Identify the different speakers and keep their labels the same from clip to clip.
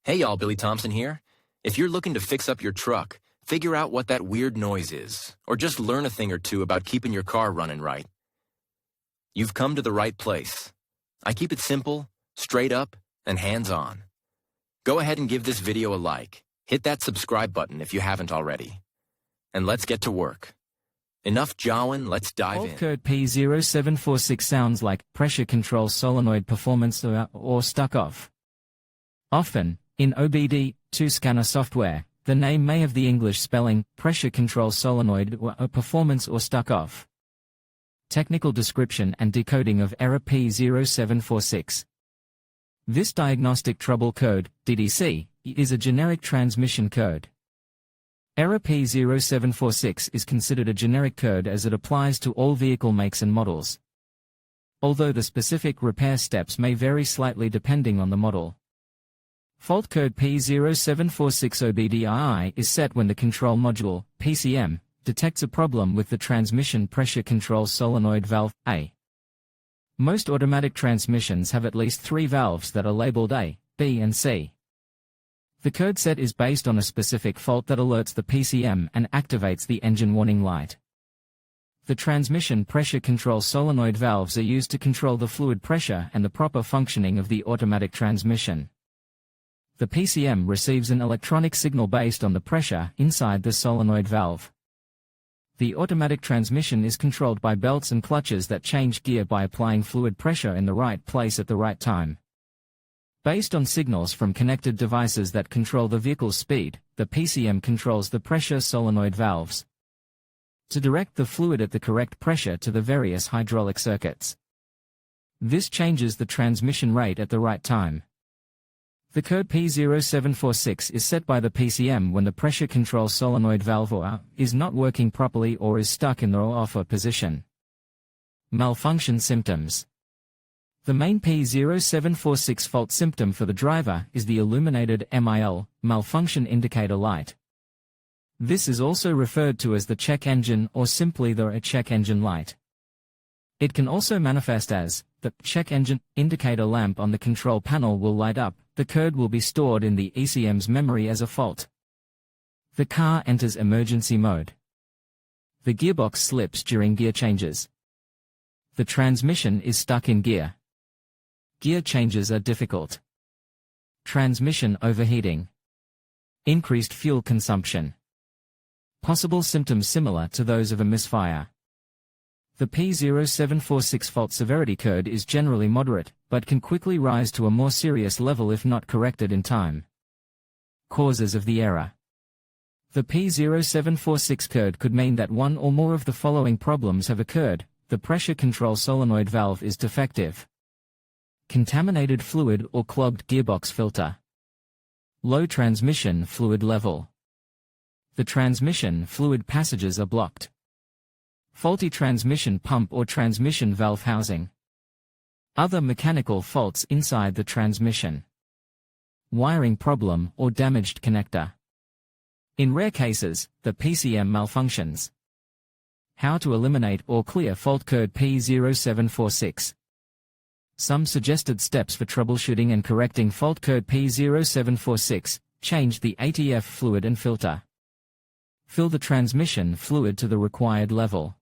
Speaker 1: Hey y'all, Billy Thompson here. If you're looking to fix up your truck, figure out what that weird noise is, or just learn a thing or two about keeping your car running right, you've come to the right place. I keep it simple, straight up, and hands-on. Go ahead and give this video a like. Hit that subscribe button if you haven't already. And let's get to work. Enough jawing, let's dive in.
Speaker 2: Fault code P0746 sounds like pressure control solenoid performance or stuck off. Often, in OBD2 scanner software, the name may have the English spelling pressure control solenoid or performance or stuck off. Technical description and decoding of error P0746. This diagnostic trouble code, DDC, is a generic transmission code. Error P0746 is considered a generic code as it applies to all vehicle makes and models, although the specific repair steps may vary slightly depending on the model. Fault code P0746 OBDII is set when the control module, PCM, detects a problem with the transmission pressure control solenoid valve, A. Most automatic transmissions have at least 3 valves that are labeled A, B and C. The code set is based on a specific fault that alerts the PCM and activates the engine warning light. The transmission pressure control solenoid valves are used to control the fluid pressure and the proper functioning of the automatic transmission. The PCM receives an electronic signal based on the pressure inside the solenoid valve. The automatic transmission is controlled by belts and clutches that change gear by applying fluid pressure in the right place at the right time. Based on signals from connected devices that control the vehicle's speed, the PCM controls the pressure solenoid valves to direct the fluid at the correct pressure to the various hydraulic circuits. This changes the transmission rate at the right time. The code P0746 is set by the PCM when the pressure control solenoid valve is not working properly or is stuck in the off position. Malfunction symptoms. The main P0746 fault symptom for the driver is the illuminated MIL, malfunction indicator light. This is also referred to as the check engine or simply the check engine light. It can also manifest as the check engine indicator lamp on the control panel will light up. The code will be stored in the ECM's memory as a fault. The car enters emergency mode. The gearbox slips during gear changes. The transmission is stuck in gear. Gear changes are difficult. Transmission overheating. Increased fuel consumption. Possible symptoms similar to those of a misfire. The P0746 fault severity code is generally moderate, but can quickly rise to a more serious level if not corrected in time. Causes of the error. The P0746 code could mean that one or more of the following problems have occurred. The pressure control solenoid valve is defective. Contaminated fluid or clogged gearbox filter. Low transmission fluid level. The transmission fluid passages are blocked. Faulty transmission pump or transmission valve housing. Other mechanical faults inside the transmission. Wiring problem or damaged connector. In rare cases, the PCM malfunctions. How to eliminate or clear fault code P0746. Some suggested steps for troubleshooting and correcting fault code P0746. Change the ATF fluid and filter. Fill the transmission fluid to the required level.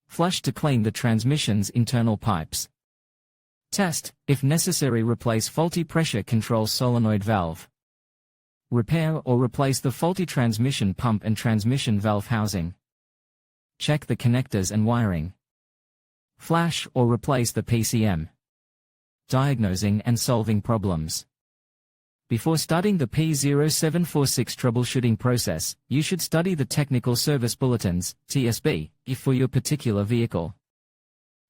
Speaker 2: Flush to clean the transmission's internal pipes. Test, if necessary, replace faulty pressure control solenoid valve. Repair or replace the faulty transmission pump and transmission valve housing. Check the connectors and wiring. Flash or replace the PCM. Diagnosing and solving problems. Before starting the P0746 troubleshooting process, you should study the Technical Service Bulletins, TSB, for your particular vehicle.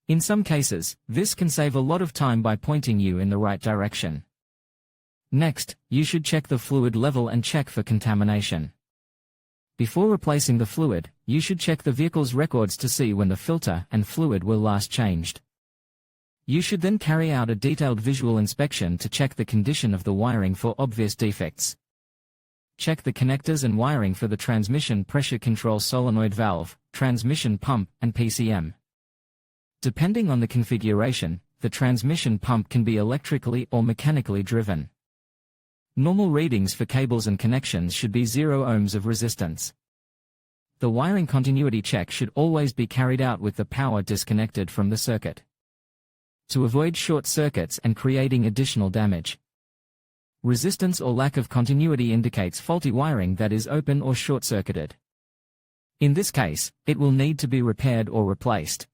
Speaker 2: In some cases, this can save a lot of time by pointing you in the right direction. Next, you should check the fluid level and check for contamination. Before replacing the fluid, you should check the vehicle's records to see when the filter and fluid were last changed. You should then carry out a detailed visual inspection to check the condition of the wiring for obvious defects. Check the connectors and wiring for the transmission pressure control solenoid valve, transmission pump, and PCM. Depending on the configuration, the transmission pump can be electrically or mechanically driven. Normal readings for cables and connections should be 0 ohms of resistance. The wiring continuity check should always be carried out with the power disconnected from the circuit, to avoid short circuits and creating additional damage. Resistance or lack of continuity indicates faulty wiring that is open or short-circuited. In this case, it will need to be repaired or replaced.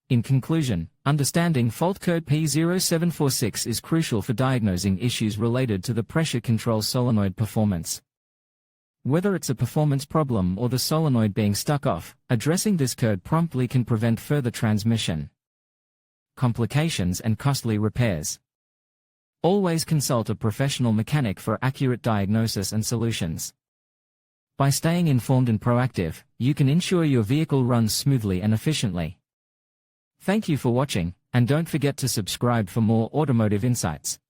Speaker 2: In conclusion, understanding fault code P0746 is crucial for diagnosing issues related to the pressure control solenoid performance. Whether it's a performance problem or the solenoid being stuck off, addressing this code promptly can prevent further transmission complications and costly repairs. Always consult a professional mechanic for accurate diagnosis and solutions. By staying informed and proactive, you can ensure your vehicle runs smoothly and efficiently. Thank you for watching, and don't forget to subscribe for more automotive insights.